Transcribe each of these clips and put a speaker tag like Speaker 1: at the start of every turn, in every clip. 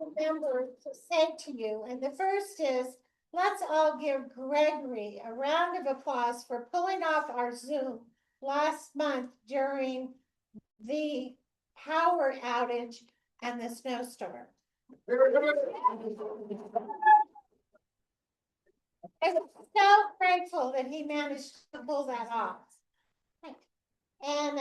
Speaker 1: remember to say to you, and the first is, let's all give Gregory a round of applause for pulling off our Zoom last month during the power outage and the snowstorm. I was so grateful that he managed to pull that off. And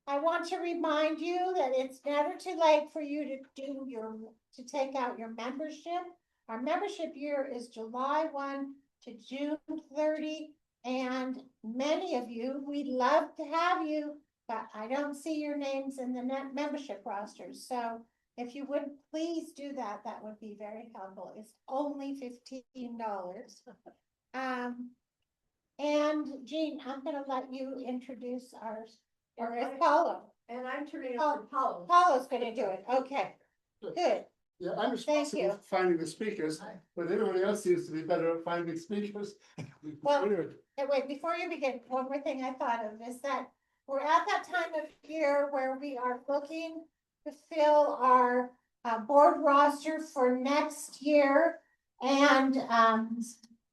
Speaker 1: I want to remind you that it's never too late for you to take out your membership. Our membership year is July 1 to June 30. And many of you, we'd love to have you, but I don't see your names in the membership rosters. So if you would please do that, that would be very helpful. It's only $15. And Jean, I'm going to let you introduce ours. Or it's Paulo.
Speaker 2: And I'm turning it over to Paulo.
Speaker 1: Paulo's going to do it. Okay, good.
Speaker 3: Yeah, I'm responsible for finding the speakers, but everybody else seems to be better at finding speakers.
Speaker 1: Well, wait, before you begin, one more thing I thought of is that we're at that time of year where we are looking to fill our board roster for next year. And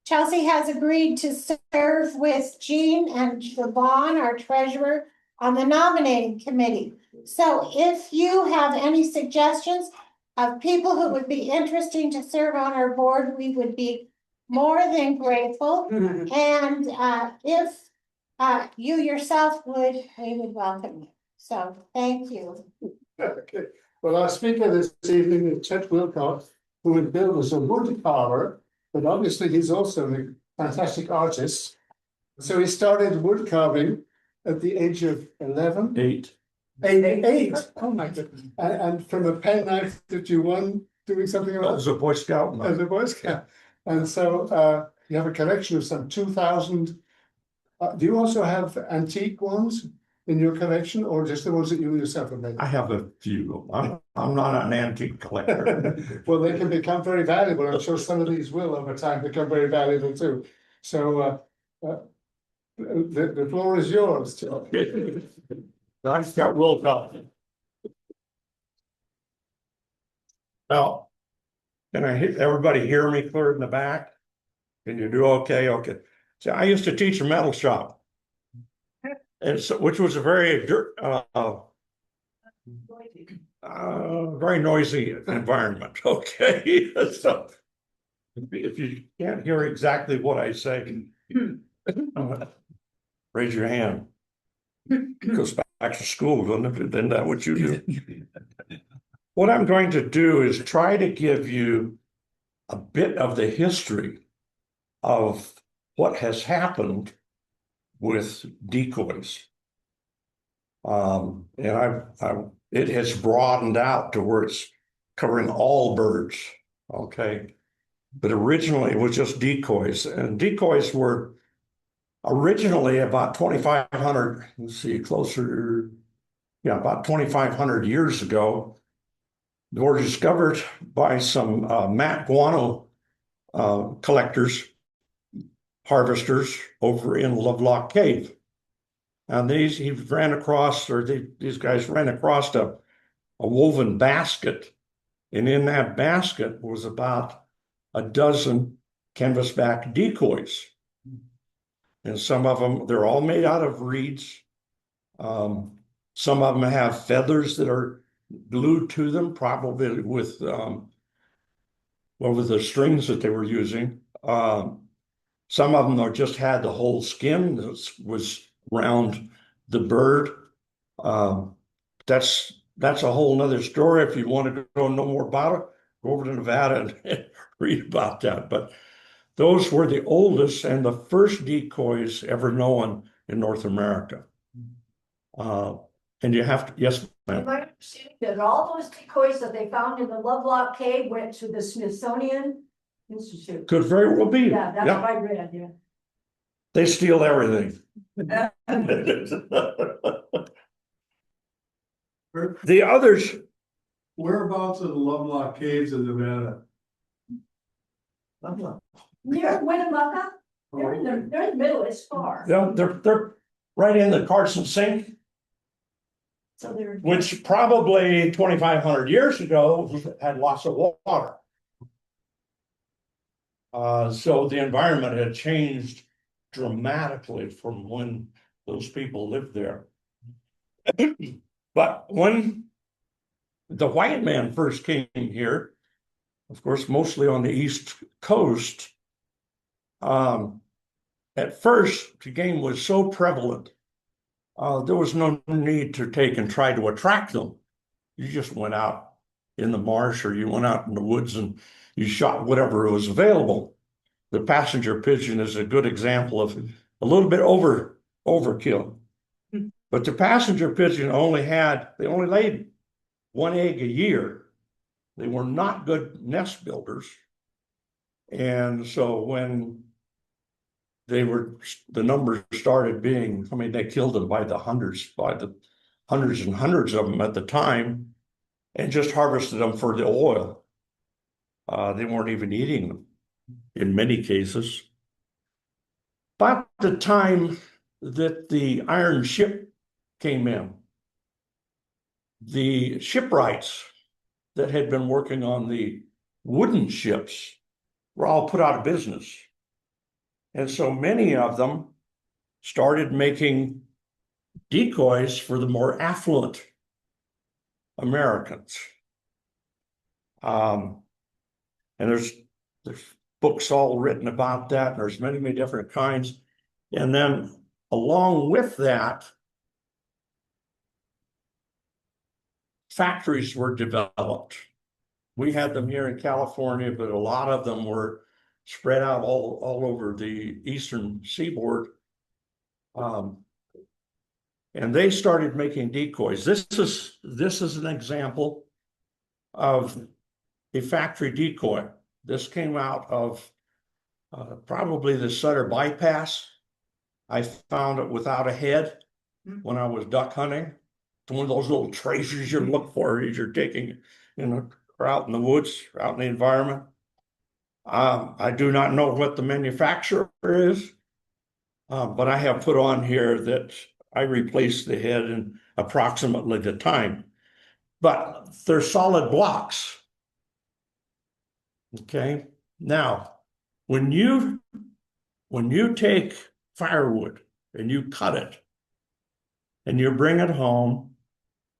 Speaker 1: Chelsea has agreed to serve with Jean and Siobhan, our treasurer, on the nominating committee. So if you have any suggestions of people who would be interesting to serve on our board, we would be more than grateful. And if you yourself would, we would welcome you. So thank you.
Speaker 3: Okay. Well, our speaker this evening is Chet Wilcox, who would build us a wood carver, but obviously he's also a fantastic artist. So he started wood carving at the age of 11?
Speaker 4: Eight.
Speaker 3: Eight. Oh my goodness. And from a penknife that you won doing something
Speaker 4: I
Speaker 3: like
Speaker 4: was a Boy Scout.
Speaker 3: as a Boy Scout. And so you have a collection of some 2,000. Do you also have antique ones in your collection, or just the ones that you yourself have made?
Speaker 4: I have a few. I'm not an antique collector.
Speaker 3: Well, they can become very valuable. I'm sure some of these will over time become very valuable too. So the floor is yours, Joe.
Speaker 4: I've got Wilcox. Now, can everybody hear me clear in the back? Can you do okay? Okay. So I used to teach a metal shop. And so, which was a very very noisy environment. Okay. So if you can't hear exactly what I say, raise your hand. Goes back to school, doesn't it? Isn't that what you do? What I'm going to do is try to give you a bit of the history of what has happened with decoys. And it has broadened out to where it's covering all birds. Okay. But originally it was just decoys, and decoys were originally about 2,500, let's see, about 2,500 years ago. They were discovered by some mat guano collectors, harvesters over in Lovelock Cave. And these guys ran across a woven basket, and in that basket was about a dozen canvasback decoys. And some of them, they're all made out of reeds. Some of them have feathers that are glued to them, probably with the strings that they were using. Some of them just had the whole skin that was around the bird. That's a whole nother story. If you want to know more about it, go over to Nevada and read about that. But those were the oldest and the first decoys ever known in North America. And you have to, yes, ma'am.
Speaker 2: My understanding that all those decoys that they found in the Lovelock Cave went to the Smithsonian Institute.
Speaker 4: Could very well be.
Speaker 2: Yeah, that's what I read, yeah.
Speaker 4: They steal everything. The others.
Speaker 3: Whereabouts are the Lovelock Caves in Nevada?
Speaker 2: Near Winnemucca, they're in the middle, it's far.
Speaker 4: They're right in the Carson Sink.
Speaker 2: So they're.
Speaker 4: which probably 2,500 years ago had lots of water. So the environment had changed dramatically from when those people lived there. But when the white man first came here, of course, mostly on the East Coast, at first the game was so prevalent, there was no need to take and try to attract them. You just went out in the marsh or you went out in the woods and you shot whatever was available. The passenger pigeon is a good example of a little bit overkill. But the passenger pigeon they only laid one egg a year. They were not good nest builders. And so when the numbers started being, I mean, they killed them by the hundreds and hundreds of them at the time and just harvested them for the oil. They weren't even eating them in many cases. About the time that the iron ship came in, the shipwrights that had been working on the wooden ships were all put out of business. And so many of them started making decoys for the more affluent Americans. And there's books all written about that. And there's many, many different kinds. And then along with that, factories were developed. We had them here in California, but a lot of them were spread out all over the eastern seaboard. And they started making decoys. This is an example of a factory decoy. This came out of probably the Sutter bypass. I found it without a head when I was duck hunting. It's one of those little treasures you look for as you're taking, or out in the woods, or out in the environment. I do not know what the manufacturer is, but I have put on here that I replaced the head in approximately the time. But they're solid blocks. Okay. Now, when you take firewood and you cut it and you bring it home,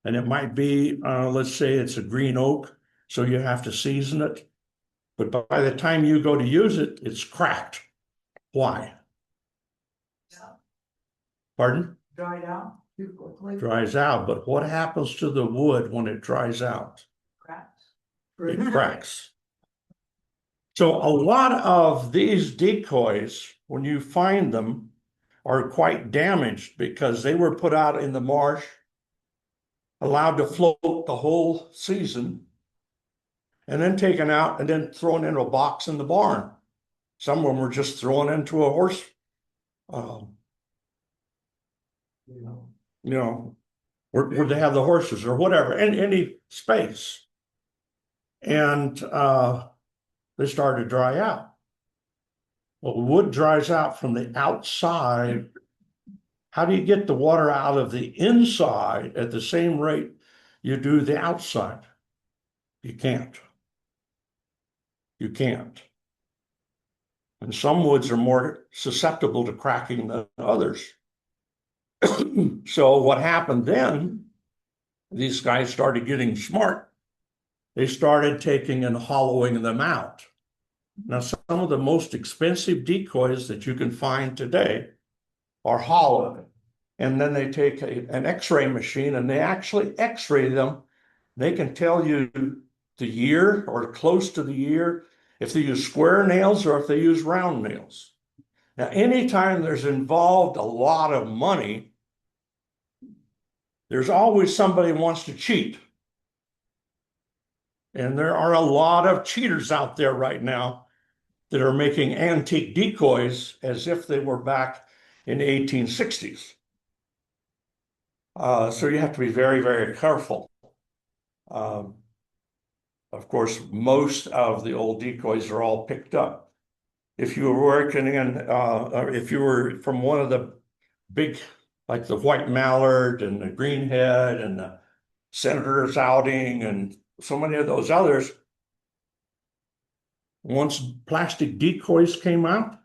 Speaker 4: and it might be, let's say it's a green oak, so you have to season it. But by the time you go to use it, it's cracked. Why? Pardon?
Speaker 2: Dried out too quickly.
Speaker 4: Dries out. But what happens to the wood when it dries out?
Speaker 2: Cracks.
Speaker 4: It cracks. So a lot of these decoys, when you find them, are quite damaged because they were put out in the marsh, allowed to float the whole season, and then taken out and then thrown into a box in the barn. Some of them were just thrown into a horse, where they have the horses or whatever, in any space. And they started to dry out. Well, wood dries out from the outside. How do you get the water out of the inside at the same rate you do the outside? You can't. You can't. And some woods are more susceptible to cracking than others. So what happened then, these guys started getting smart. They started taking and hollowing them out. Now, some of the most expensive decoys that you can find today are hollow. And then they take an X-ray machine and they actually X-ray them. They can tell you the year or close to the year, if they use square nails or if they use round nails. Now, anytime there's involved a lot of money, there's always somebody who wants to cheat. And there are a lot of cheaters out there right now that are making antique decoys as if they were back in the 1860s. So you have to be very, very careful. Of course, most of the old decoys are all picked up. If you were working in, or if you were from one of the big like the white mallard and the greenhead and the senator's outing and so many of those others. Once plastic decoys came out,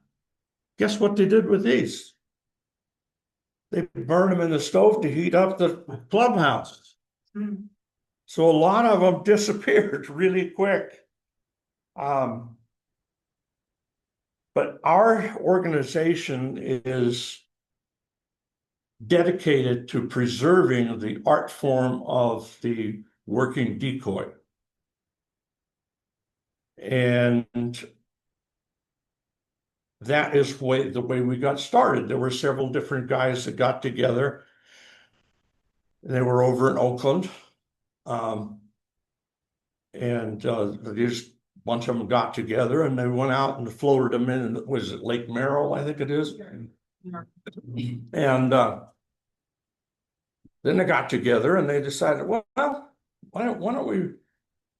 Speaker 4: guess what they did with these? They burned them in the stove to heat up the clubhouses. So a lot of them disappeared really quick. But our organization is dedicated to preserving the art form of the working decoy. And that is the way we got started. There were several different guys that got together. They were over in Oakland. These bunch of them got together and they went out and floated them in, was it Lake Merrill, I think it is? And then they got together and they decided, well, why don't we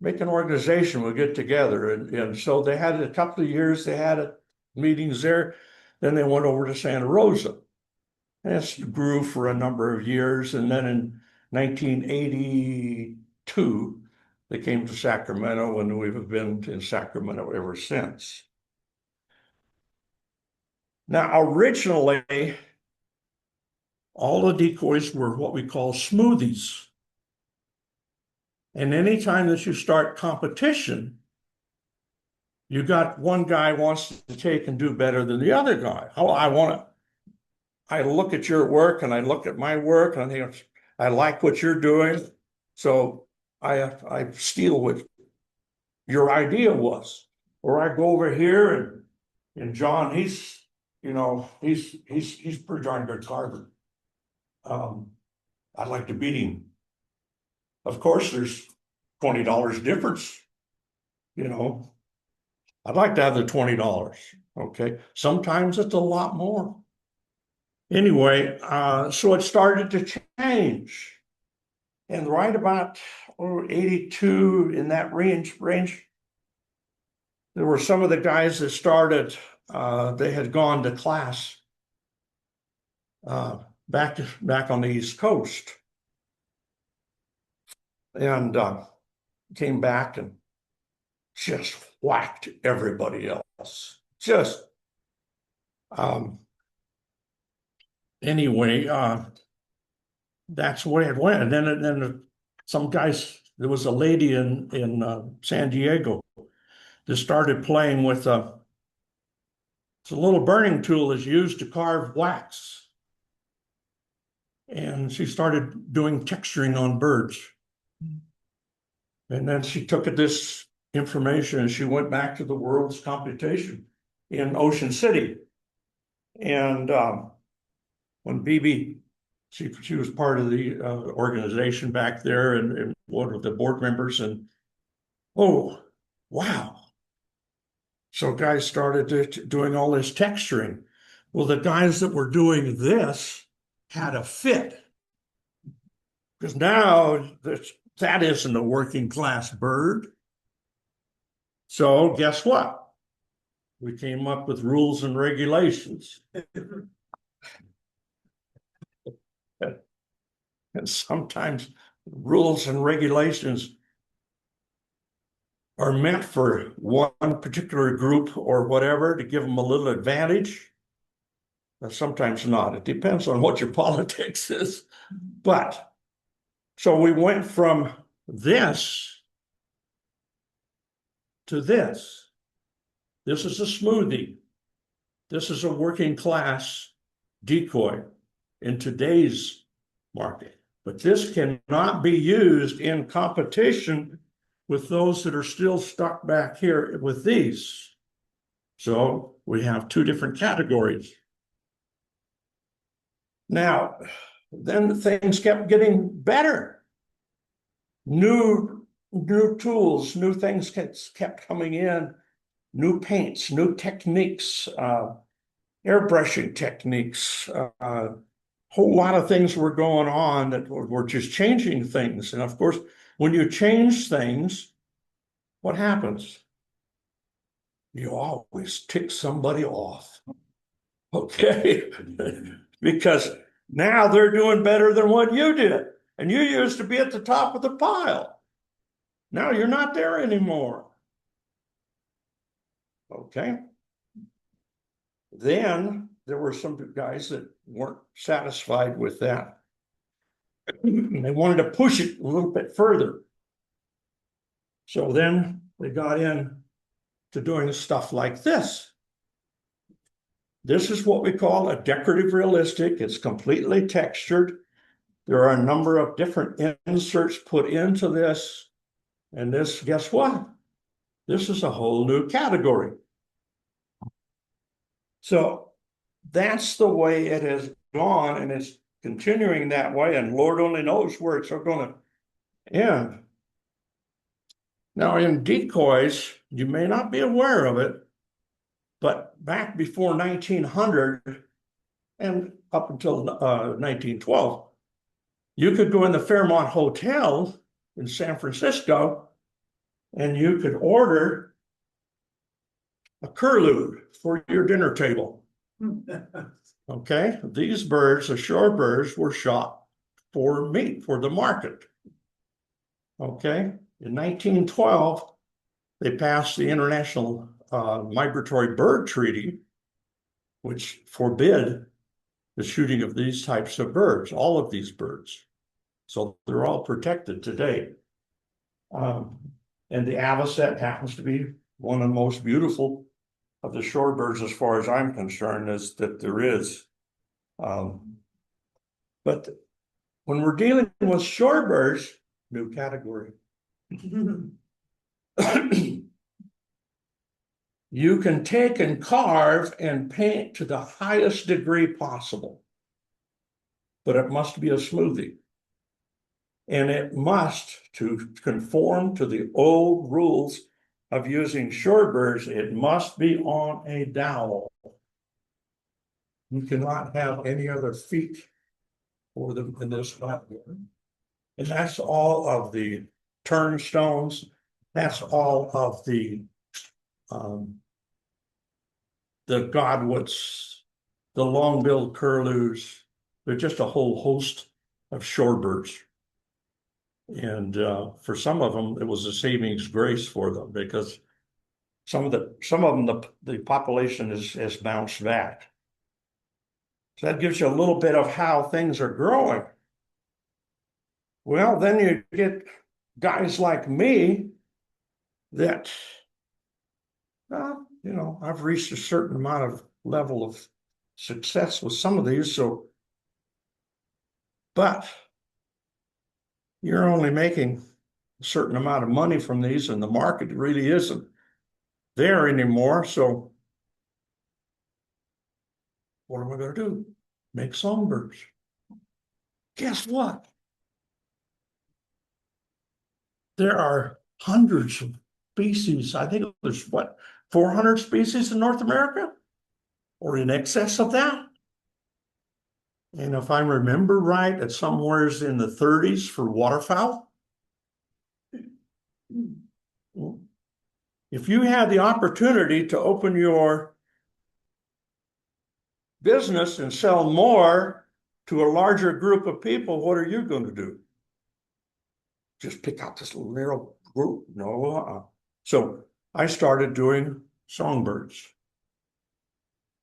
Speaker 4: make an organization? We'll get together. And so they had a couple of years, they had meetings there. Then they went over to Santa Rosa. And it grew for a number of years. And then in 1982, they came to Sacramento, and we've been in Sacramento ever since. Now, originally, all the decoys were what we call smoothies. And anytime that you start competition, you got one guy wants to take and do better than the other guy. Oh, I look at your work and I look at my work and I think I like what you're doing. So I steal what your idea was. Or I go over here and John, he's pretty darn good carver. I'd like to beat him. Of course, there's $20 difference. I'd like to have the $20. Okay. Sometimes it's a lot more. Anyway, so it started to change. And right about 82 in that range, there were some of the guys that started, they had gone to class back on the East Coast. And came back and just whacked everybody else. Anyway, that's the way it went. And then some guys, there was a lady in San Diego that started playing with it's a little burning tool that's used to carve wax. And she started doing texturing on birds. And then she took this information and she went back to the world's competition in Ocean City. And when BB, she was part of the organization back there and one of the board members. And oh, wow. So guys started doing all this texturing. Well, the guys that were doing this had a fit. Because now that isn't a working class bird. So guess what? We came up with rules and regulations. And sometimes rules and regulations are meant for one particular group or whatever to give them a little advantage. But sometimes not. It depends on what your politics is. But so we went from this to this. This is a smoothie. This is a working class decoy in today's market. But this cannot be used in competition with those that are still stuck back here with these. So we have two different categories. Now, then things kept getting better. New tools, new things kept coming in, new paints, new techniques, airbrushing techniques, whole lot of things were going on that were just changing things. And of course, when you change things, what happens? You always tick somebody off. Okay? Because Now they're doing better than what you did. And you used to be at the top of the pile. Now you're not there anymore. Okay. Then there were some guys that weren't satisfied with that. They wanted to push it a little bit further. So then they got in to doing stuff like this. This is what we call a decorative realistic. It's completely textured. There are a number of different inserts put into this. And this, guess what? This is a whole new category. So that's the way it has gone, and it's continuing that way, and Lord only knows where it's going to end. Now, in Decoys, you may not be aware of it, but back before 1900 and up until 1912, you could go in the Fairmont Hotel in San Francisco and you could order a curlew for your dinner table. Okay, these birds, the shorebirds, were shot for meat, for the market. Okay, in 1912, they passed the International Migratory Bird Treaty, which forbid the shooting of these types of birds, all of these birds. So they're all protected today. And the avocet happens to be one of the most beautiful of the shorebirds, as far as I'm concerned, is that there is. But when we're dealing with shorebirds, new category. You can take and carve and paint to the highest degree possible, but it must be a smoothie. And it must, to conform to the old rules of using shorebirds, it must be on a dowel. You cannot have any other feet for them in this platform. And that's all of the turnstones. That's all of the godwits, the long-billed curlews. They're just a whole host of shorebirds. And for some of them, it was a savings grace for them, because some of them, the population has bounced back. So that gives you a little bit of how things are growing. Well, then you get guys like me that, I've reached a certain amount of level of success with some of these. So, but you're only making a certain amount of money from these, and the market really isn't there anymore. So what am I going to do? Make songbirds. Guess what? There are hundreds of species. I think there's 400 species in North America, or in excess of that. And if I remember right, it's somewheres in the 30s for waterfowl. If you had the opportunity to open your business and sell more to a larger group of people, what are you going to do? Just pick out this little narrow group? No. So I started doing songbirds.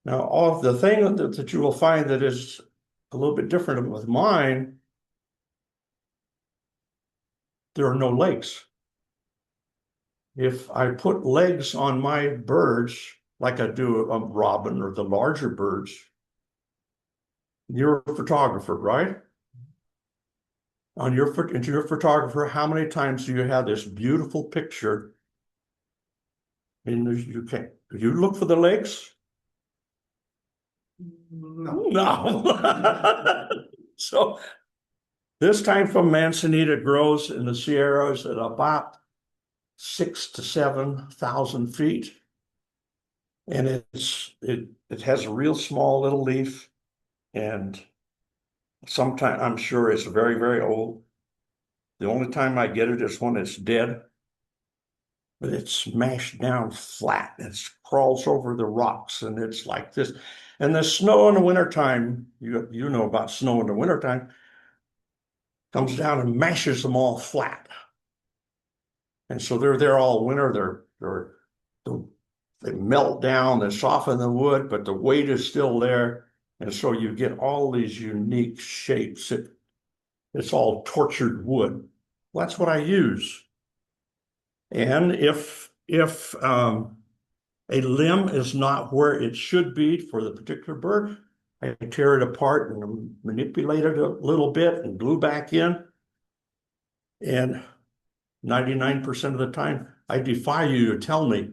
Speaker 4: Now, all the thing that you will find that is a little bit different with mine, there are no legs. If I put legs on my birds, like I do a robin or the larger birds, you're a photographer, right? Into your photographer, how many times do you have this beautiful picture? And you look for the legs? No. So this type of manzanita grows in the Sierras at about 6,000 to 7,000 feet. And it has a real small little leaf, and sometimes I'm sure it's very, very old. The only time I get it is when it's dead. but it's smashed down flat. It crawls over the rocks and it's like this. And the snow in the wintertime, you know about snow in the wintertime, comes down and mashes them all flat. And so they're there all winter. They melt down, they soften the wood, but the weight is still there. And so you get all these unique shapes. It's all tortured wood. Well, that's what I use. And if a limb is not where it should be for the particular bird, I tear it apart and manipulate it a little bit and glue back in. And 99% of the time, I defy you to tell me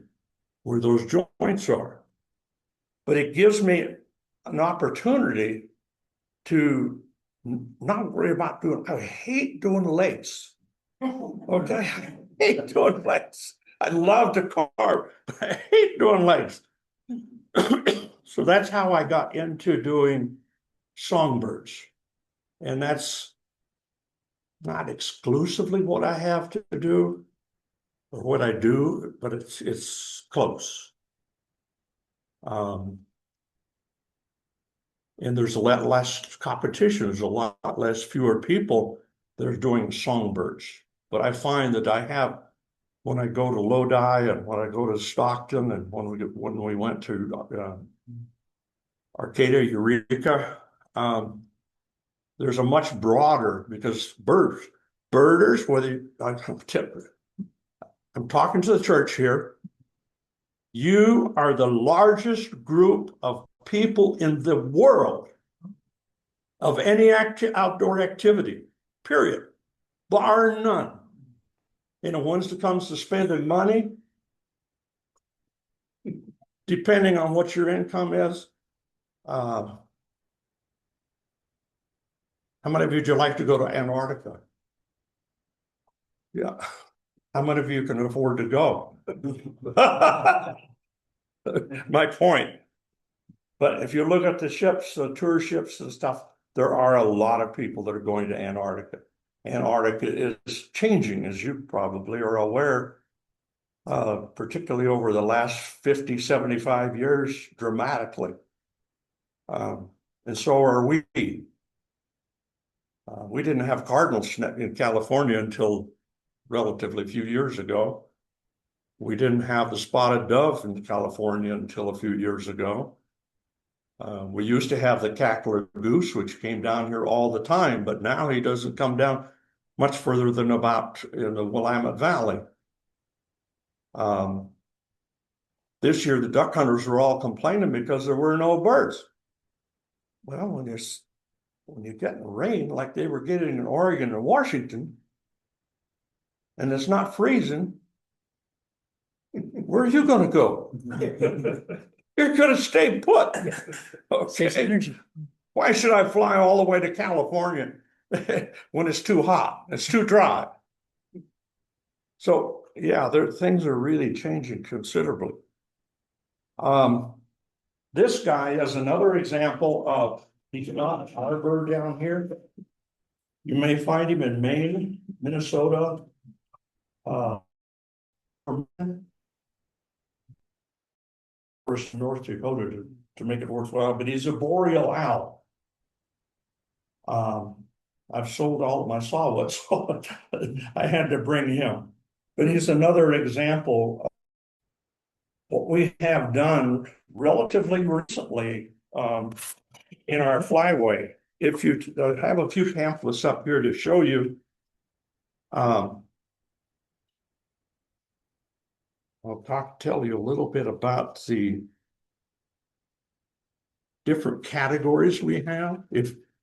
Speaker 4: where those joints are. But it gives me an opportunity to not worry about I hate doing lace. Okay, I hate doing lace. I love to carve, but I hate doing lace. So that's how I got into doing songbirds. And that's not exclusively what I have to do or what I do, but it's close. And there's a lot less competition. There's a lot less, fewer people that are doing songbirds. But I find that I have, when I go to Lodi and when I go to Stockton and when we went to Arcadia, Eureka, there's a much broader, because birders, I'm talking to the church here. You are the largest group of people in the world of any outdoor activity, period, bar none. And once it comes to spending money, depending on what your income is, how many of you would you like to go to Antarctica? Yeah. How many of you can afford to go? My point. But if you look at the ships, the tour ships and stuff, there are a lot of people that are going to Antarctica. Antarctica is changing, as you probably are aware, particularly over the last 50, 75 years, dramatically. And so are we. We didn't have cardinals in California until relatively few years ago. We didn't have the spotted dove in California until a few years ago. We used to have the cackler goose, which came down here all the time, but now he doesn't come down much further than about in the Willamette Valley. This year, the duck hunters were all complaining because there were no birds. Well, when you're getting rain like they were getting in Oregon and Washington, and it's not freezing, where are you going to go? You're going to stay put. Okay. Why should I fly all the way to California when it's too hot? It's too dry. So yeah, things are really changing considerably. This guy is another example of, he's not our bird down here. You may find him in Maine, Minnesota, first North Dakota to make it worthwhile, but he's a boreal owl. I've sold all of my sawwood, so I had to bring him. But he's another example of what we have done relatively recently in our flyway. If you have a few pamphlets up here to show you, I'll tell you a little bit about the different categories we have.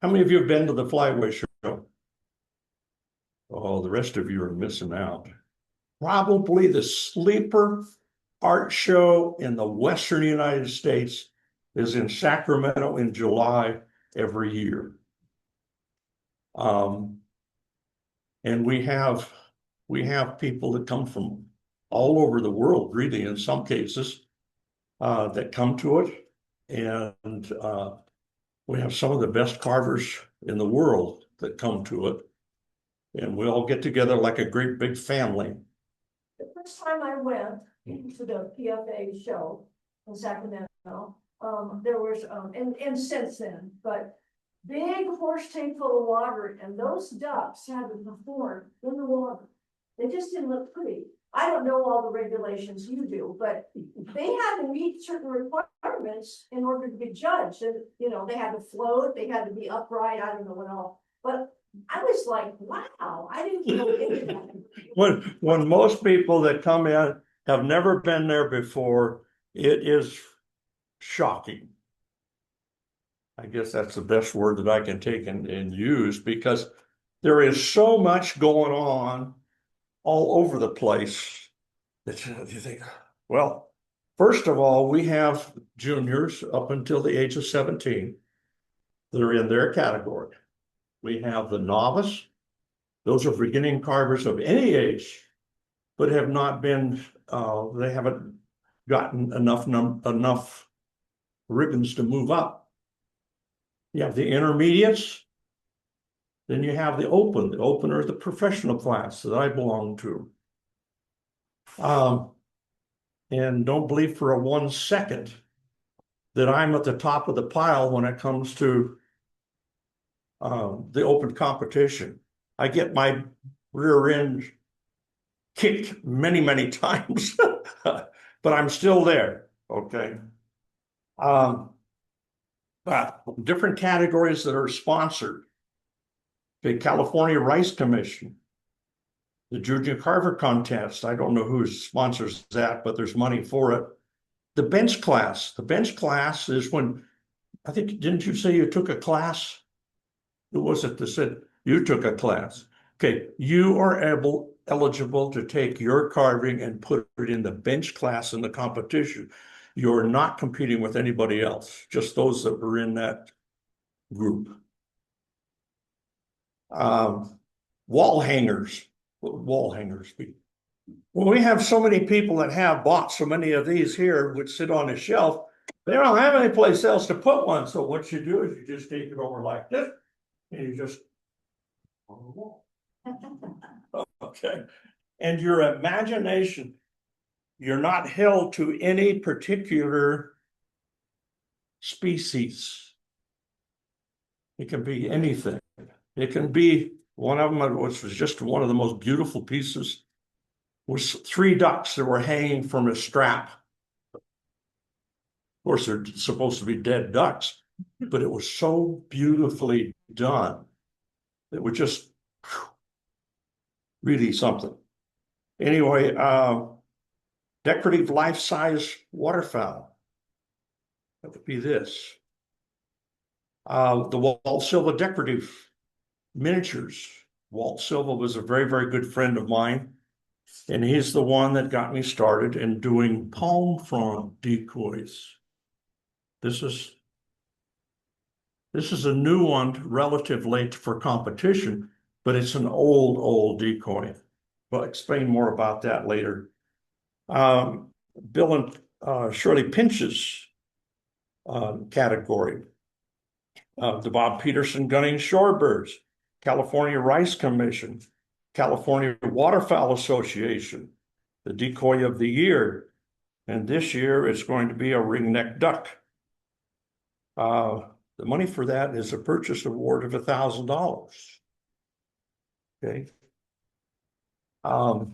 Speaker 4: How many of you have been to the flyway show? Oh, the rest of you are missing out. Probably the sleeper art show in the Western United States is in Sacramento in July every year. And we have people that come from all over the world, really, in some cases, that come to it. And we have some of the best carvers in the world that come to it. And we all get together like a great big family.
Speaker 2: first time I went to the PFA show in Sacramento, there was, and since then, but big horse tank full of water, and those ducks had to perform in the water. They just didn't look pretty. I don't know all the regulations you do, but they had to meet certain requirements in order to be judged. And, you know, they had to float, they had to be upright, I don't know what all. But I was like, wow, I didn't know any of that.
Speaker 4: When most people that come in have never been there before, it is shocking. I guess that's the best word that I can take and use, because there is so much going on all over the place that you think, well, first of all, we have juniors up until the age of 17 that are in their category. We have the novice. Those are beginning carvers of any age, but have not been, they haven't gotten enough ribbons to move up. You have the intermediates. Then you have the open. The open are the professional class that I belong to. And don't believe for a 1 second that I'm at the top of the pile when it comes to the open competition. I get my rear end kicked many, many times, but I'm still there, okay? But different categories that are sponsored. The California Rice Commission, the Junior Carver Contest. I don't know who sponsors that, but there's money for it. The bench class. The bench class is when, I think, didn't you say you took a class? Who was it that said you took a class? Okay, you are eligible to take your carving and put it in the bench class in the competition. You're not competing with anybody else, just those that were in that group. Wall hangers. Well, we have so many people that have bought so many of these here, which sit on a shelf. They don't have any place else to put one. So what you do is you just take it over like this, and you just on the wall. Okay. And your imagination, you're not held to any particular species. It can be anything. It can be one of them, which was just one of the most beautiful pieces, was 3 ducks that were hanging from a strap. Of course, they're supposed to be dead ducks, but it was so beautifully done. It was just really something. Anyway, decorative life-size waterfowl. That would be this. The Walt Silva decorative miniatures. Walt Silva was a very, very good friend of mine, and he's the one that got me started in doing palm frond decoys. This is a new one, relatively for competition, but it's an old decoy. I'll explain more about that later. Bill and Shirley Pinch's category. The Bob Peterson Gunning Shorebirds, California Rice Commission, California Waterfowl Association, the Decoy of the Year, and this year it's going to be a ringneck duck. The money for that is a purchase award of $1,000. Okay. The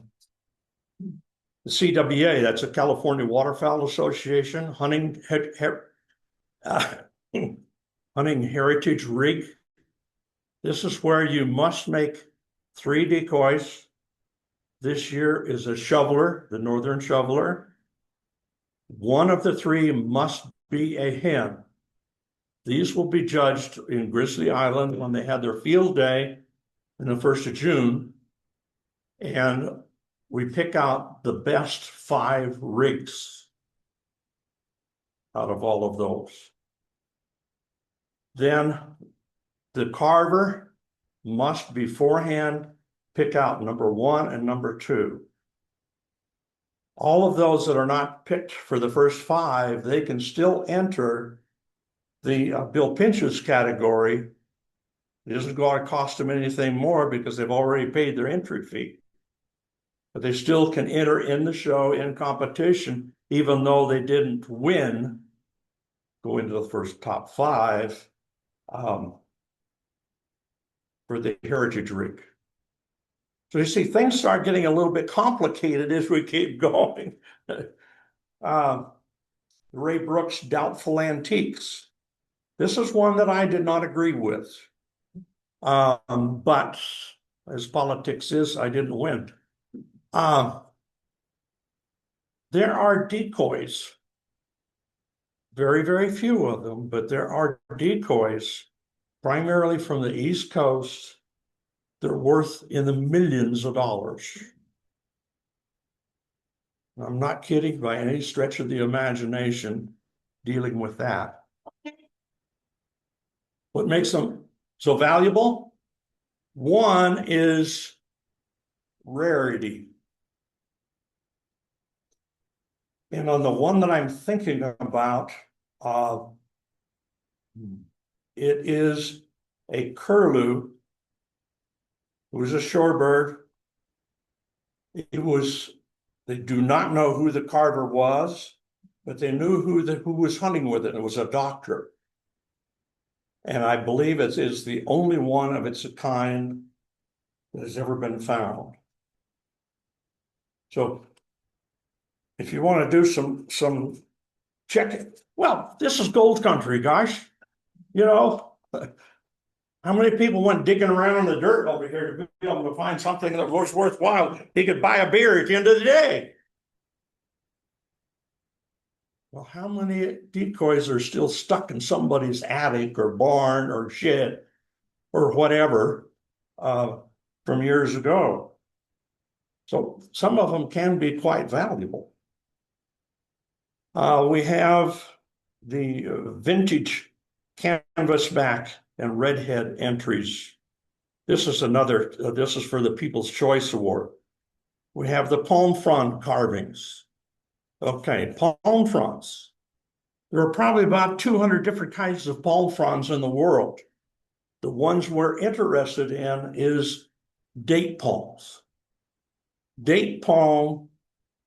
Speaker 4: CWA, that's a California Waterfowl Association, Hunting Heritage Rig. This is where you must make 3 decoys. This year is a shoveler, the northern shoveler. One of the 3 must be a hen. These will be judged in Grizzly Island when they had their field day on the 1st of June. And we pick out the best 5 rigs out of all of those. Then the carver must beforehand pick out number 1 and number 2. All of those that are not picked for the first 5, they can still enter the Bill Pinch's category. It isn't going to cost them anything more because they've already paid their entry fee. but they still can enter in the show in competition, even though they didn't win, go into the first top 5 for the Heritage Rig. So you see, things start getting a little bit complicated as we keep going. Ray Brooks' Doubtful Antiques. This is one that I did not agree with. But as politics is, I didn't win. There are decoys, very, very few of them, but there are decoys, primarily from the East Coast. They're worth in the millions of dollars. I'm not kidding by any stretch of the imagination dealing with that. What makes them so valuable? One is rarity. And on the one that I'm thinking about, it is a curlew. It was a shorebird. They do not know who the carver was, but they knew who was hunting with it. It was a doctor. And I believe it is the only one of its kind that has ever been found. So if you want to do some checking, well, this is gold country, guys. You know, how many people went digging around in the dirt over here to be able to find something that was worthwhile? He could buy a beer at the end of the day. Well, how many decoys are still stuck in somebody's attic or barn or shed or whatever from years ago? So some of them can be quite valuable. We have the vintage canvasback and redhead entries. This is another, this is for the People's Choice Award. We have the palm frond carvings. Okay, palm fronds. There are probably about 200 different kinds of palm fronds in the world. The ones we're interested in is date palms. Date palm,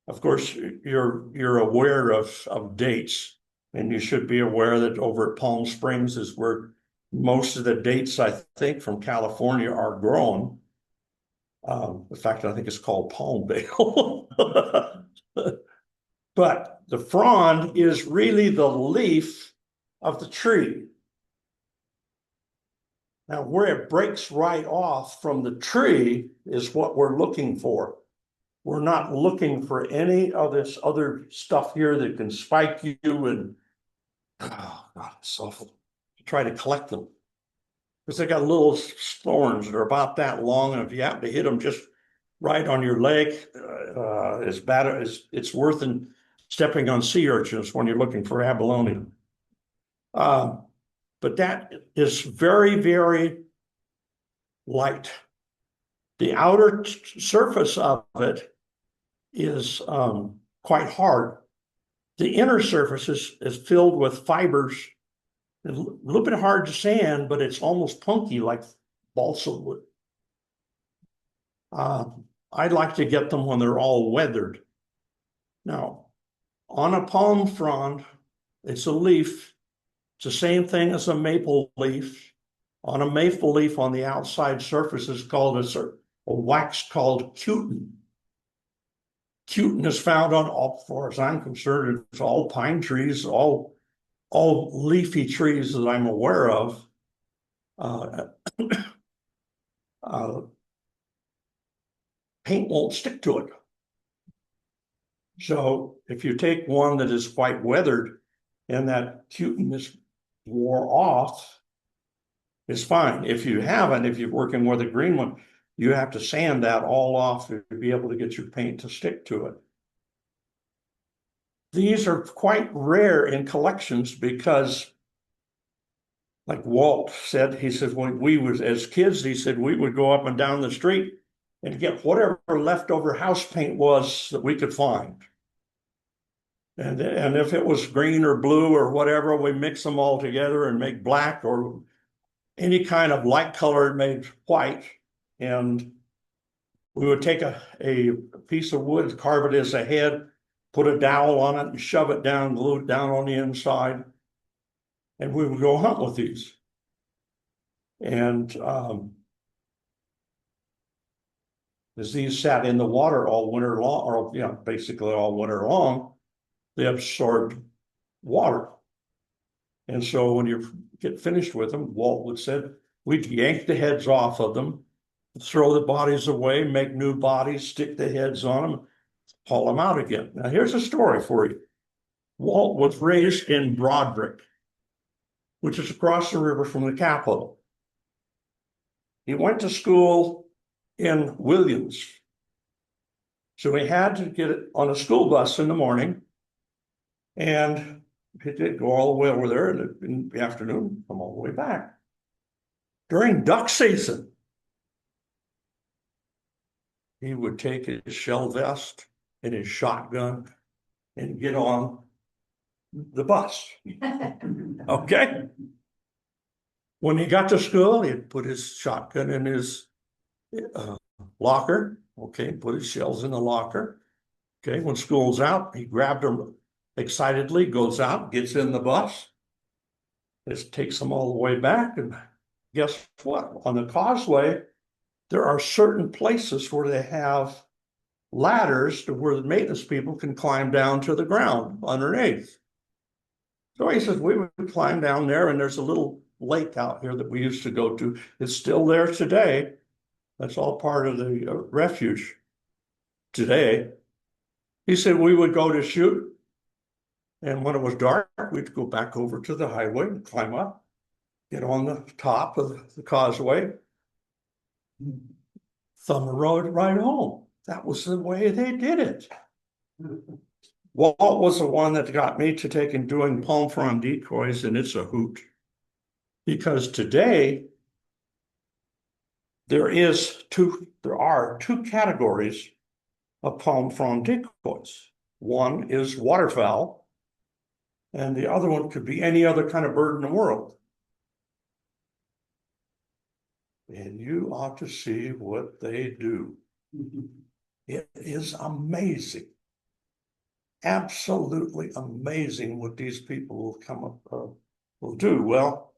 Speaker 4: of course, you're aware of dates, and you should be aware that over at Palm Springs is where most of the dates, I think, from California are grown. In fact, I think it's called Palmdale. But the frond is really the leaf of the tree. Now, where it breaks right off from the tree is what we're looking for. We're not looking for any of this other stuff here that can spike you and, oh God, it's awful. Try to collect them. Because they got little thorns that are about that long, and if you happen to hit them just right on your leg, as bad as it's worse than stepping on sea urchins when you're looking for abalone. But that is very, very light. The outer surface of it is quite hard. The inner surface is filled with fibers, a little bit hard to sand, but it's almost punky like balsa wood. I'd like to get them when they're all weathered. Now, on a palm frond, it's a leaf. It's the same thing as a maple leaf. On a maple leaf, on the outside surface is called a wax called cutin. Cutin is found on all, as far as I'm concerned, it's all pine trees, all leafy trees that I'm aware of. Paint won't stick to it. So if you take one that is quite weathered and that cutin is wore off, it's fine. If you haven't, if you're working with a green one, you have to sand that all off to be able to get your paint to stick to it. These are quite rare in collections because, like Walt said, he said, when we was as kids, he said, we would go up and down the street and get whatever leftover house paint was that we could find. And if it was green or blue or whatever, we mix them all together and make black or any kind of light color made white. And We would take a piece of wood, carve it as a head, put a dowel on it and shove it down, glue it down on the inside. And we would go hunt with these. And as these sat in the water all winter long, or basically all winter long, they absorbed water. And so when you get finished with them, Walt would say, we'd yank the heads off of them, throw the bodies away, make new bodies, stick the heads on them, haul them out again. Now here's a story for you. Walt was raised in Broderick, which is across the river from the Capitol. He went to school in Williams. So he had to get on a school bus in the morning, and he did go all the way over there, and in the afternoon, come all the way back. During duck season, he would take his shell vest and his shotgun and get on the bus. Okay? When he got to school, he'd put his shotgun in his locker. Okay, put his shells in the locker. Okay, when school's out, he grabbed them excitedly, goes out, gets in the bus. It takes them all the way back. And guess what? On the causeway, there are certain places where they have ladders to where the maintenance people can climb down to the ground underneath. So he says, we would climb down there, and there's a little lake out here that we used to go to. It's still there today. That's all part of the refuge today. He said we would go to shoot, and when it was dark, we'd go back over to the highway and climb up, get on the top of the causeway, thumb the road right home. That was the way they did it. Walt was the one that got me to take and doing palm frond decoys, and it's a hoot. Because today, there are two categories of palm frond decoys. One is waterfowl, and the other one could be any other kind of bird in the world. And you ought to see what they do. It is amazing. Absolutely amazing what these people will come up will do. Well,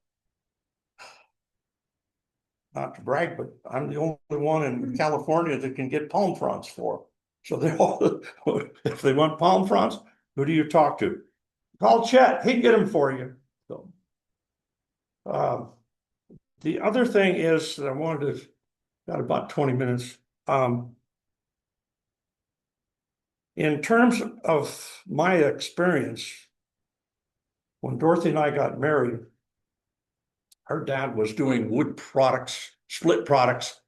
Speaker 4: not to brag, but I'm the only one in California that can get palm fronds for. So they all, if they want palm fronds, who do you talk to? Call Chet, he'd get them for you. So, the other thing is that I wanted to, got about 20 minutes. In terms of my experience, when Dorothy and I got married, her dad was doing wood products, split products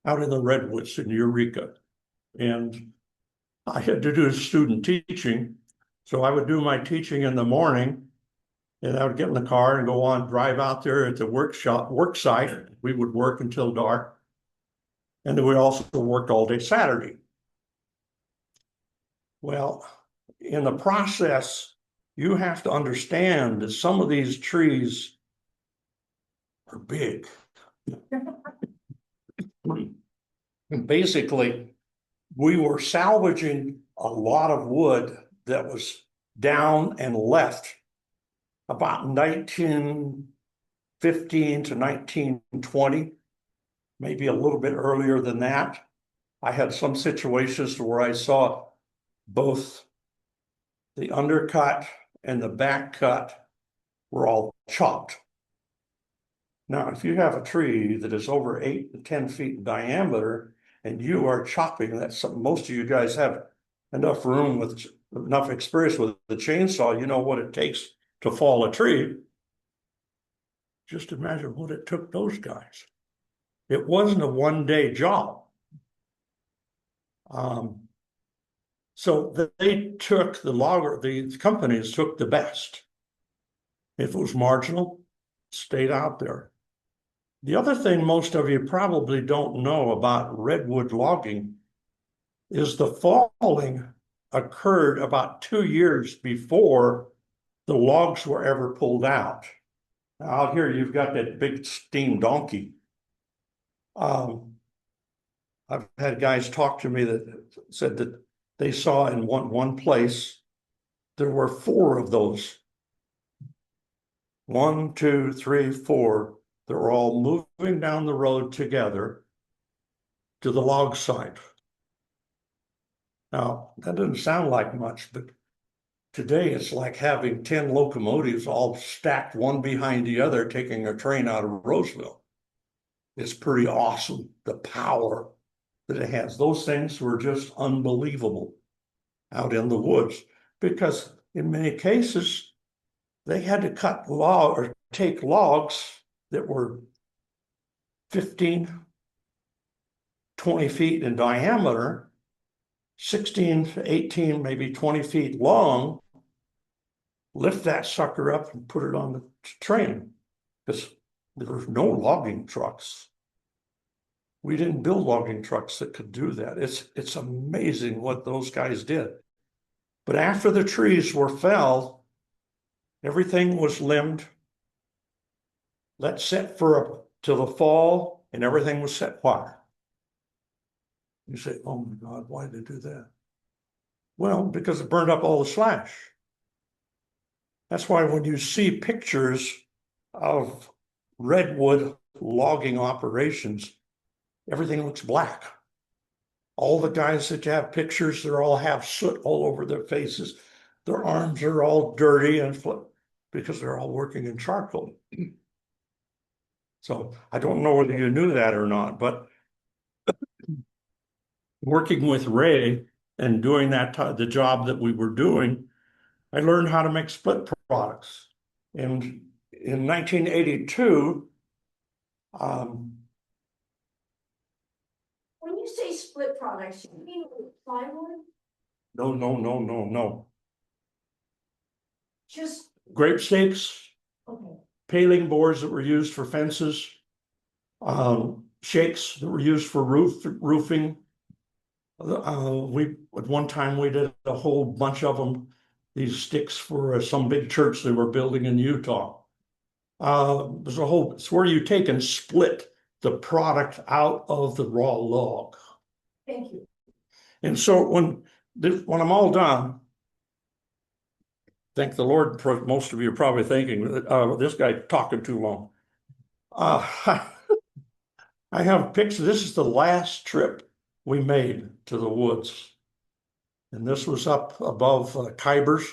Speaker 4: out in the redwoods in Eureka. And I had to do student teaching. So I would do my teaching in the morning, and I would get in the car and go on, drive out there at the work site. We would work until dark. And then we also worked all day Saturday. Well, in the process, you have to understand that some of these trees are big. And basically, we were salvaging a lot of wood that was down and left about 1915 to 1920, maybe a little bit earlier than that. I had some situations where I saw both the undercut and the back cut were all chopped. Now, if you have a tree that is over 8 to 10 feet in diameter and you are chopping, that's something most of you guys have enough room with enough experience with the chainsaw, you know what it takes to fall a tree. Just imagine what it took those guys. It wasn't a one-day job. So they took the companies took the best. If it was marginal, stayed out there. The other thing most of you probably don't know about redwood logging is the falling occurred about 2 years before the logs were ever pulled out. Now, out here, you've got that big steam donkey. I've had guys talk to me that said that they saw in one place, there were 4 of those. 1, 2, 3, 4. They're all moving down the road together to the log site. Now, that doesn't sound like much, but today it's like having 10 locomotives all stacked one behind the other, taking a train out of Roseville. It's pretty awesome, the power that it has. Those things were just unbelievable out in the woods, because in many cases, they had to cut log or take logs that were 15, 20 feet in diameter, 16 to 18, maybe 20 feet long, lift that sucker up and put it on the train, because there were no logging trucks. We didn't build logging trucks that could do that. It's amazing what those guys did. But after the trees were felled, everything was limbed, let sit till the fall, and everything was set fire. You say, oh my God, why did they do that? Well, because it burned up all the slash. That's why when you see pictures of redwood logging operations, everything looks black. All the guys that you have pictures, they all have soot all over their faces. Their arms are all dirty and because they're all working in charcoal. So I don't know whether you knew that or not, but working with Ray and doing the job that we were doing, I learned how to make split products. And in 1982,
Speaker 2: When you say split products, you mean plywood?
Speaker 4: no.
Speaker 2: Just,
Speaker 4: Grape stakes,
Speaker 2: okay,
Speaker 4: paling boards that were used for fences, shakes that were used for roofing. At one time we did a whole bunch of them, these sticks for some big church they were building in Utah. It's where you take and split the product out of the raw log.
Speaker 2: thank you.
Speaker 4: And so when I'm all done, thank the Lord, most of you are probably thinking, this guy talking too long. I have pictures. This is the last trip we made to the woods. And this was up above Kybers.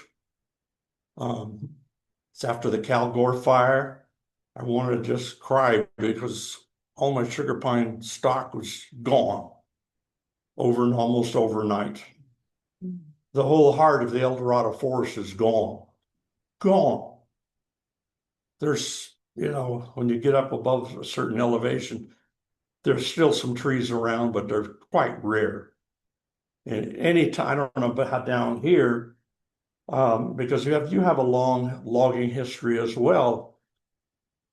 Speaker 4: It's after the Calgore fire. I wanted to just cry because all my sugar pine stock was gone almost overnight. The whole heart of the El Dorado forest is gone. Gone. There's, when you get up above a certain elevation, there's still some trees around, but they're quite rare. And any time, I don't know about how down here, because you have a long logging history as well.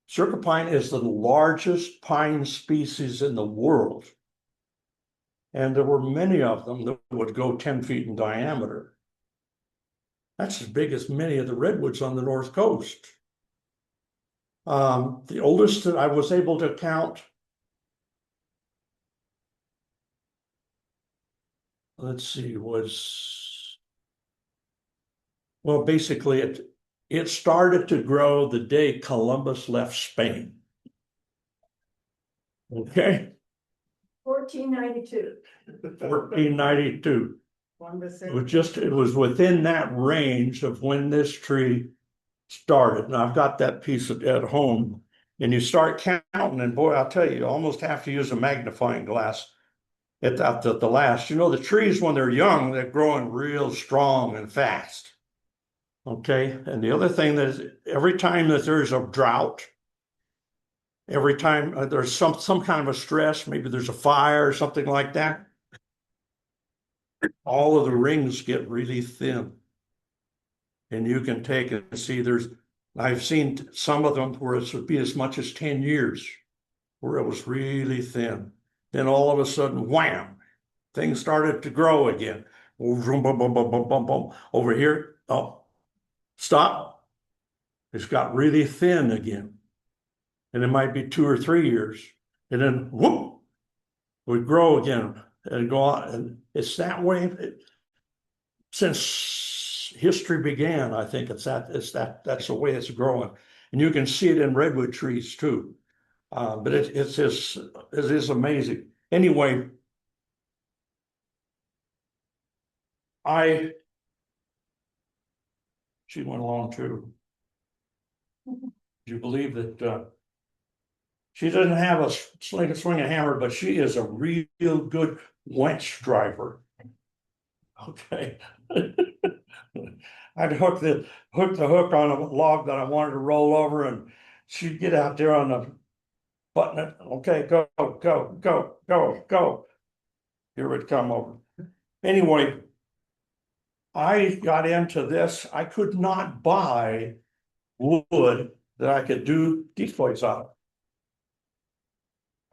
Speaker 4: Sugar pine is the largest pine species in the world. And there were many of them that would go 10 feet in diameter. That's as big as many of the redwoods on the North Coast. The oldest that I was able to count, let's see, basically it started to grow the day Columbus left Spain. Okay.
Speaker 2: 1492.
Speaker 4: 1492. It was within that range of when this tree started. And I've got that piece at home. And you start counting, and boy, I'll tell you, you almost have to use a magnifying glass at the last. The trees, when they're young, they're growing real strong and fast. Okay. And the other thing that is, every time that there's a drought, every time there's some kind of a stress, maybe there's a fire or something like that, all of the rings get really thin. And you can take it and see I've seen some of them where it would be as much as 10 years where it was really thin. Then all of a sudden, wham, things started to grow again. Over here, oh, stop. It's got really thin again. And it might be 2 or 3 years. And then, whoop, would grow again and go on. And it's that way since history began. I think that's the way it's growing. And you can see it in redwood trees too. But it is amazing. Anyway, she went along too. Do you believe that she doesn't have a swing a hammer, but she is a real good winch driver. Okay. I'd hook the hook on a log that I wanted to roll over, and she'd get out there on the button it. Okay, go, go, go, go, go. Here would come over. Anyway, I got into this. I could not buy wood that I could do decoys out of.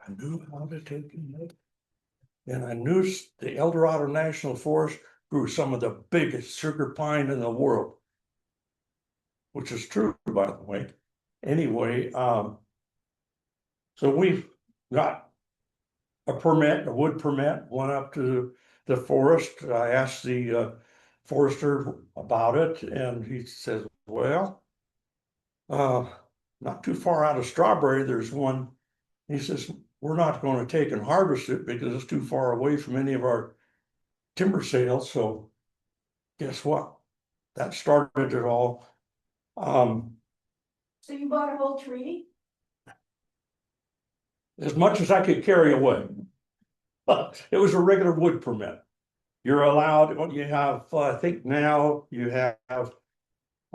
Speaker 4: I knew how to take it. And I knew the El Dorado National Forest grew some of the biggest sugar pine in the world, which is true, by the way. Anyway, so we got a permit, a wood permit, went up to the forest. I asked the forester about it, and he says, well, not too far out of Strawberry, there's one. He says, we're not going to take and harvest it because it's too far away from any of our timber sales. So guess what? That started it all.
Speaker 2: So you bought a whole tree?
Speaker 4: As much as I could carry away. It was a regular wood permit. You're allowed, what you have, I think now you have,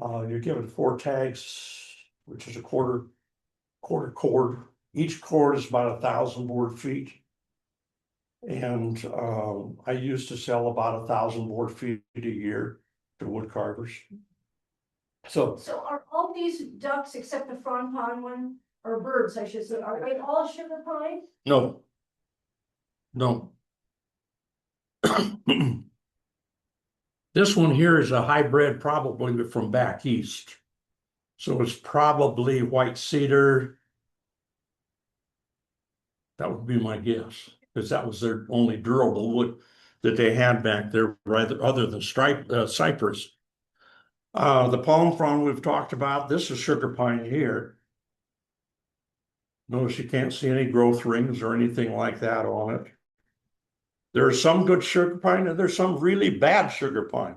Speaker 4: you're given 4 tags, which is a quarter cord. Each cord is about 1,000 board feet. And I used to sell about 1,000 board feet a year to wood carvers. So
Speaker 2: are all these ducks except the frond pond one, or birds, I should say, are they all sugar pine?
Speaker 4: no. This one here is a hybrid, probably from back east. So it's probably white cedar. That would be my guess, because that was their only durable wood that they had back there, rather other than cypress. The palm frond we've talked about. This is sugar pine here. Notice you can't see any growth rings or anything like that on it. There's some good sugar pine and there's some really bad sugar pine.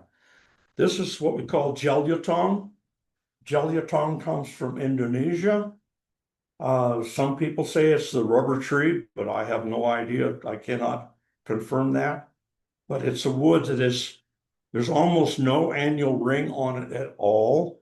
Speaker 4: This is what we call jelutong. Jelutong comes from Indonesia. Some people say it's the rubber tree, but I have no idea. I cannot confirm that. But it's a wood that there's almost no annual ring on it at all.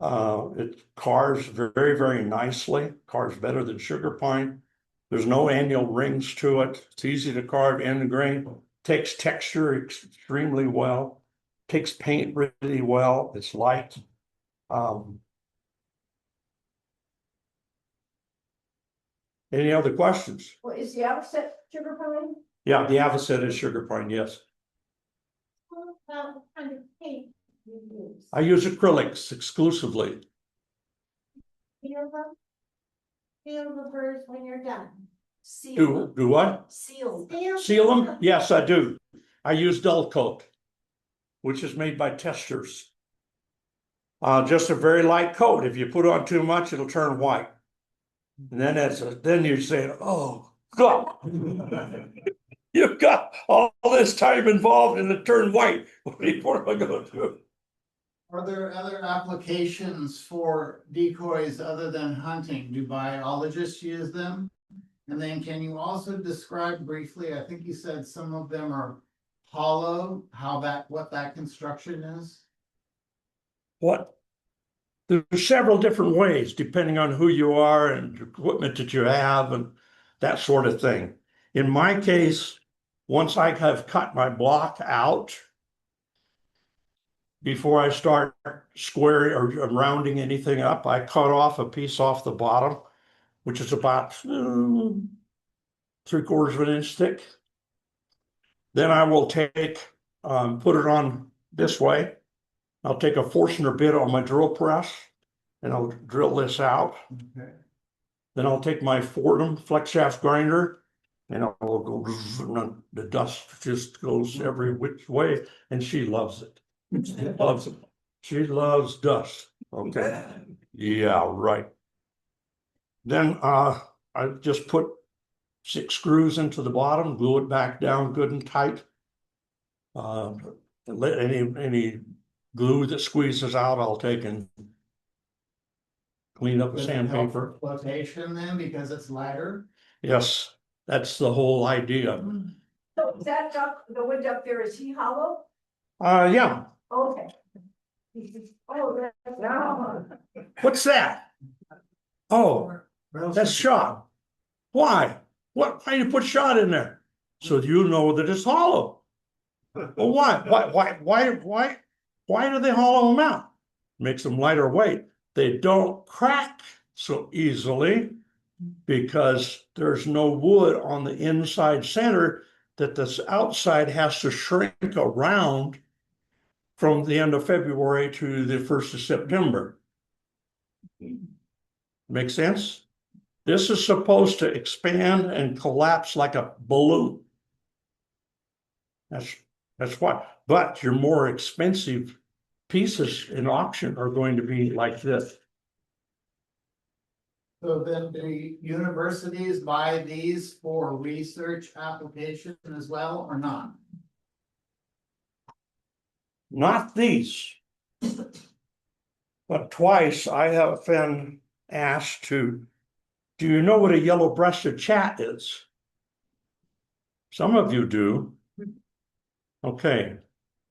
Speaker 4: It carves very, very nicely, carves better than sugar pine. There's no annual rings to it. It's easy to carve in the grain, takes texture extremely well, takes paint really well. It's light. Any other questions?
Speaker 2: Well, is the outset sugar pine?
Speaker 4: Yeah, the avocet is sugar pine, yes.
Speaker 1: What kind of paint you use?
Speaker 4: I use acrylics exclusively.
Speaker 1: Seal them? Seal the birds when you're done.
Speaker 4: Do what?
Speaker 2: Seal.
Speaker 4: Seal them? Yes, I do. I use dull coat, which is made by testers. Just a very light coat. If you put on too much, it'll turn white. And then you're saying, oh, God, you've got all this time involved and it turned white. What am I going to do?
Speaker 5: Are there other applications for decoys other than hunting? Do biologists use them? And then can you also describe briefly, I think you said some of them are hollow, what that construction is?
Speaker 4: There's several different ways depending on who you are and equipment that you have and that sort of thing. In my case, once I have cut my block out, before I start squaring or rounding anything up, I cut off a piece off the bottom, which is about 3/4 of an inch thick. Then I will take, put it on this way. I'll take a Forstner bit on my drill press and I'll drill this out.
Speaker 5: Okay.
Speaker 4: Then I'll take my Fordham flex shaft grinder and it'll go, and the dust just goes every which way, and she loves it. Loves it. She loves dust. Okay. Yeah, right. Then I just put 6 screws into the bottom, glue it back down good and tight. Let any glue that squeezes out, I'll take and clean up with
Speaker 5: Does it help
Speaker 4: sandpaper.
Speaker 5: for flotation then, because it's lighter?
Speaker 4: Yes, that's the whole idea.
Speaker 2: So is that up, the wood up there, is he hollow?
Speaker 4: Yeah,
Speaker 2: Okay. Oh, now.
Speaker 4: what's that? Oh, that's shot. Why? Why do you put shot in there? So you know that it's hollow. Well, why do they hollow them out? Makes them lighter weight. They don't crack so easily because there's no wood on the inside center that this outside has to shrink around from the end of February to the 1st of September. Make sense? This is supposed to expand and collapse like a balloon. That's why. But your more expensive pieces in auction are going to be like this.
Speaker 5: So then do universities buy these for research application as well or not?
Speaker 4: Not these. But twice I have been asked to, do you know what a yellow-breasted chat is? Some of you do. Okay.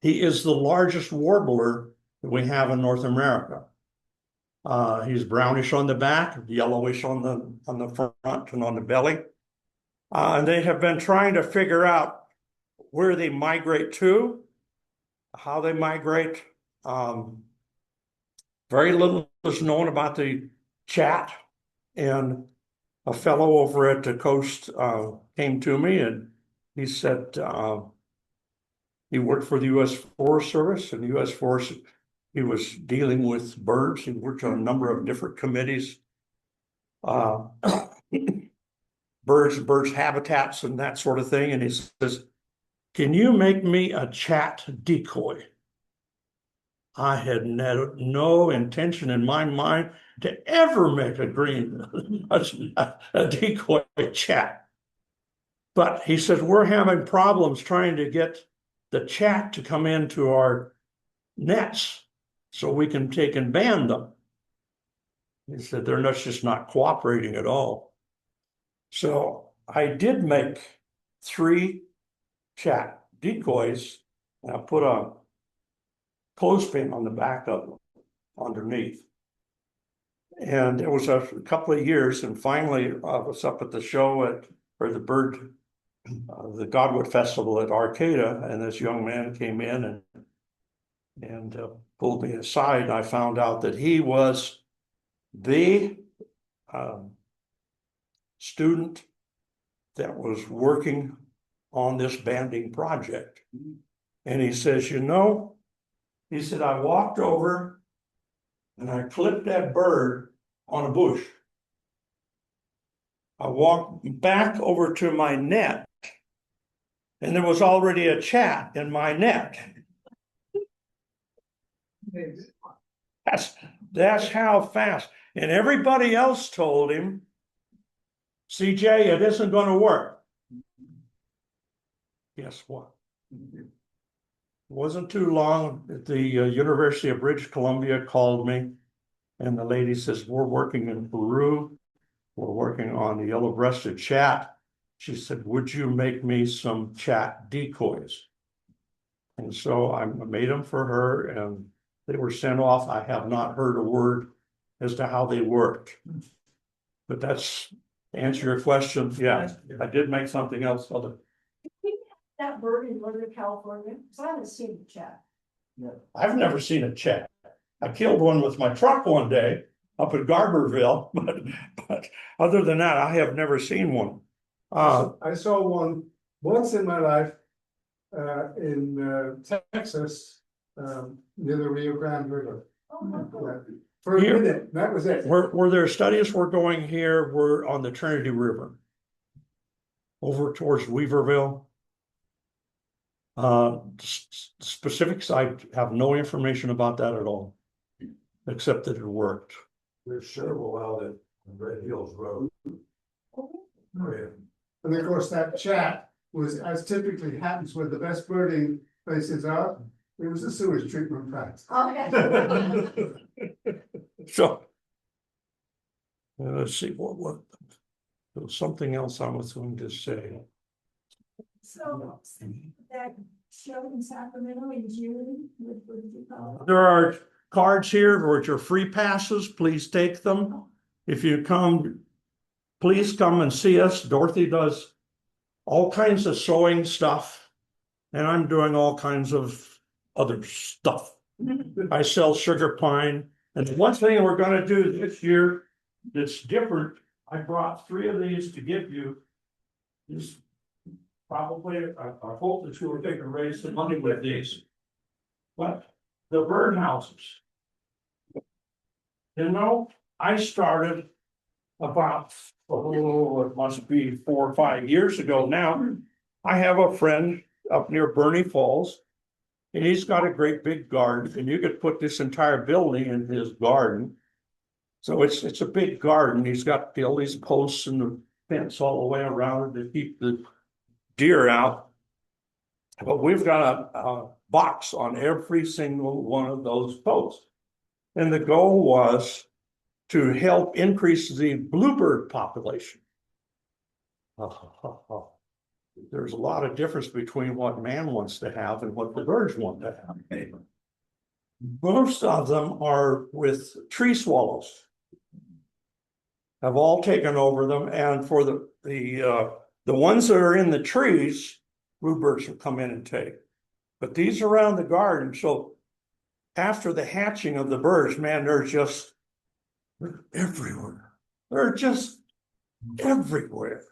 Speaker 4: He is the largest warbler that we have in North America. He's brownish on the back, yellowish on the front and on the belly. And they have been trying to figure out where they migrate to, how they migrate. Very little is known about the chat, and a fellow over at the coast came to me and he said he worked for the U.S. Forest Service, and the U.S. Forest, he was dealing with birds. He worked on a number of different committees, birds habitats and that sort of thing. And he says, can you make me a chat decoy? I had no intention in my mind to ever make a decoy chat. But he said, we're having problems trying to get the chat to come into our nets so we can take and ban them. He said, they're just not cooperating at all. So I did make 3 chat decoys, and I put a clothespin on the back of them underneath. And it was a couple of years, and finally I was up at the show the Godwood Festival at Arcata, and this young man came in and pulled me aside, and I found out that he was the student that was working on this banding project. And he says, he said, I walked over and I clipped that bird on a bush. I walked back over to my net, and there was already a chat in my net. That's how fast. And everybody else told him, CJ, it isn't going to work. Guess what? It wasn't too long that the University of British Columbia called me, and the lady says, we're working in Peru. We're working on the yellow-breasted chat. She said, would you make me some chat decoys? And so I made them for her, and they were sent off. I have not heard a word as to how they worked. But that's, to answer your question, yeah, I did make something else other.
Speaker 2: That bird in Northern California, because I haven't seen the chat.
Speaker 4: I've never seen a chat. I killed one with my truck one day up at Garberville, but other than that, I have never seen one.
Speaker 3: I saw one once in my life in Texas, near the Rio Grande River.
Speaker 2: Oh, my God.
Speaker 3: For a
Speaker 4: Here-
Speaker 3: minute, that was it.
Speaker 4: Where there studies were going here were on the Trinity River. over towards Weaverville. Specifics, I have no information about that at all, except that it worked.
Speaker 6: There's several out at Red Hills Road. Oh, yeah.
Speaker 3: And of course, that chat was, as typically happens where the best birding places are, it was a sewage treatment plant.
Speaker 1: Okay.
Speaker 4: So. Let's see, what, there was something else I was going to say.
Speaker 2: So that show in Sacramento in June, what did you call it?
Speaker 4: There are cards here which are free passes. Please take them. If you come, please come and see us. Dorothy does all kinds of sewing stuff, and I'm doing all kinds of other stuff. I sell sugar pine, and the one thing we're going to do this year that's different, I brought 3 of these to give you. Is probably, I hope that you will take and raise some money with these. But the birdhouses. You know, I started about, it must be 4 or 5 years ago now. I have a friend up near Bernie Falls, and he's got a great big garden, and you could put this entire building in his garden. So it's a big garden. He's got all these posts and the fence all the way around it to keep the deer out. But we've got a box on every single one of those posts. And the goal was to help increase the bluebird population. There's a lot of difference between what man wants to have and what the birds want to have. Most of them are with tree swallows. Have all taken over them, and for the ones that are in the trees, bluebirds will come in and take. But these around the garden, so after the hatching of the birds, man, they're everywhere. They're just everywhere.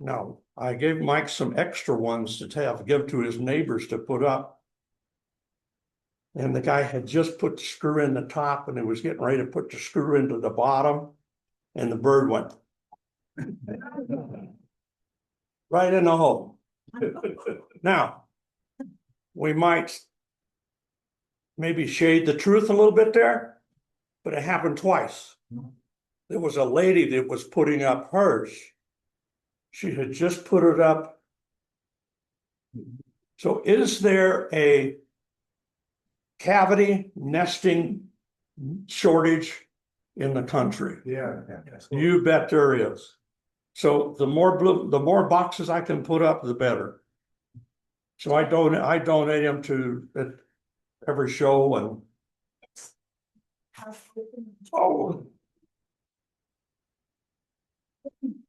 Speaker 4: Now, I gave Mike some extra ones to give to his neighbors to put up. And the guy had just put the screw in the top, and he was getting ready to put the screw into the bottom, and the bird went right in the hole. Now, we might maybe shade the truth a little bit there, but it happened twice. There was a lady that was putting up hers. She had just put it up. So is there a cavity nesting shortage in the country?
Speaker 3: Yeah.
Speaker 4: You bet there is. So the more boxes I can put up, the better. So I donate them to at every show. And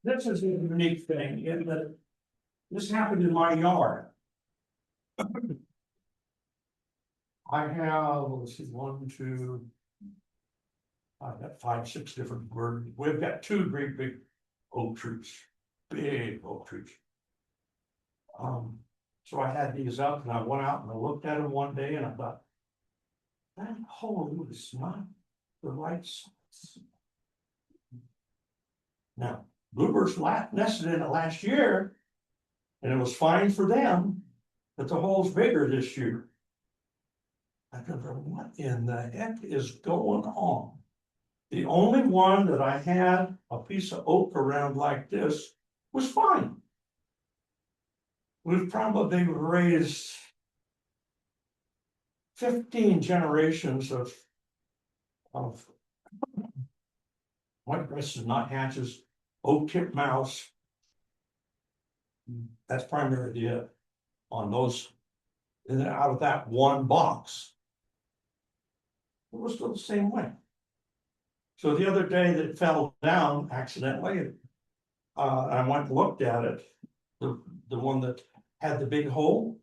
Speaker 4: this is a unique thing in that this happened in my yard. I have, let's see, 1, 2, I've got 5, 6 different birds. We've got 2 great big oak trees, big oak trees. So I had these up, and I went out and I looked at them one day, and I thought, that hole is not the right size. Now, bluebirds nested in it last year, and it was fine for them, but the hole's bigger this year. I thought, what in the heck is going on? The only one that I had a piece of oak around like this was fine. We've probably raised 15 generations of white-breasted nuthatches, oak tip mouse. That's primarily it on those. And then out of that one box, it was still the same way. So the other day that fell down accidentally, I went and looked at it, the one that had the big hole.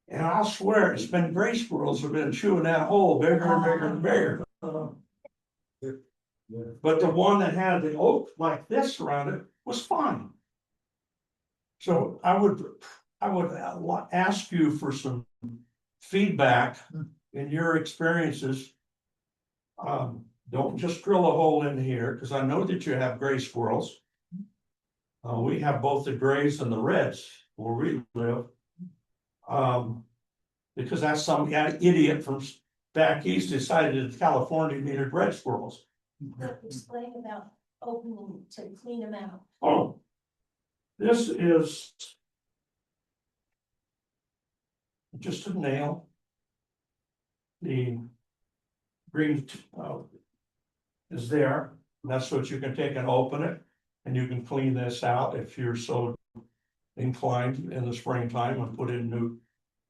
Speaker 4: And I'll swear it's been gray squirrels have been chewing that hole bigger and bigger and bigger. But the one that had the oak like this around it was fine. So I would ask you for some feedback in your experiences. Don't just drill a hole in here, because I know that you have gray squirrels. We have both the grays and the reds where we live. Because that's some idiot from back east decided that California needed red squirrels.
Speaker 2: Explain about opening to clean them out.
Speaker 4: Oh. This is. Just a nail. The green is there. That's what you can take and open it. And you can clean this out if you're so inclined in the springtime and put in new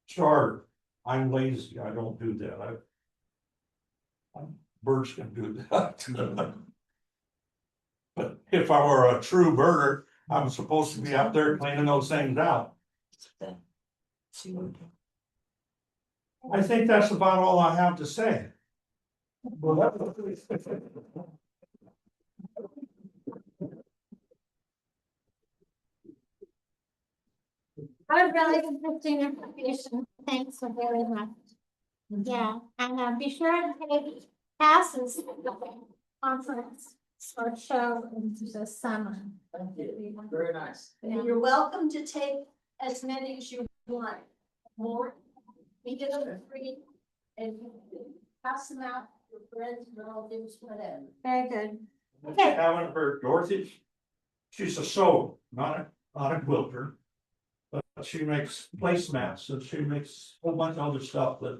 Speaker 4: starter. I'm lazy, I don't do that. Birds can do that. But if I were a true birder, I'm supposed to be out there cleaning those things out. I think that's about all I have to say.
Speaker 1: A really interesting information. Thanks so very much. Yeah, and be sure to take passes to the conference or show in the summer.
Speaker 5: Very nice.
Speaker 2: And you're welcome to take as many as you want. More, we get them for free, and you can pass them out to friends, relatives, whatever.
Speaker 1: Very good.
Speaker 4: If you haven't heard Dorothy, she's a sewer, not a quilter. But she makes placemats and she makes a whole bunch of other stuff that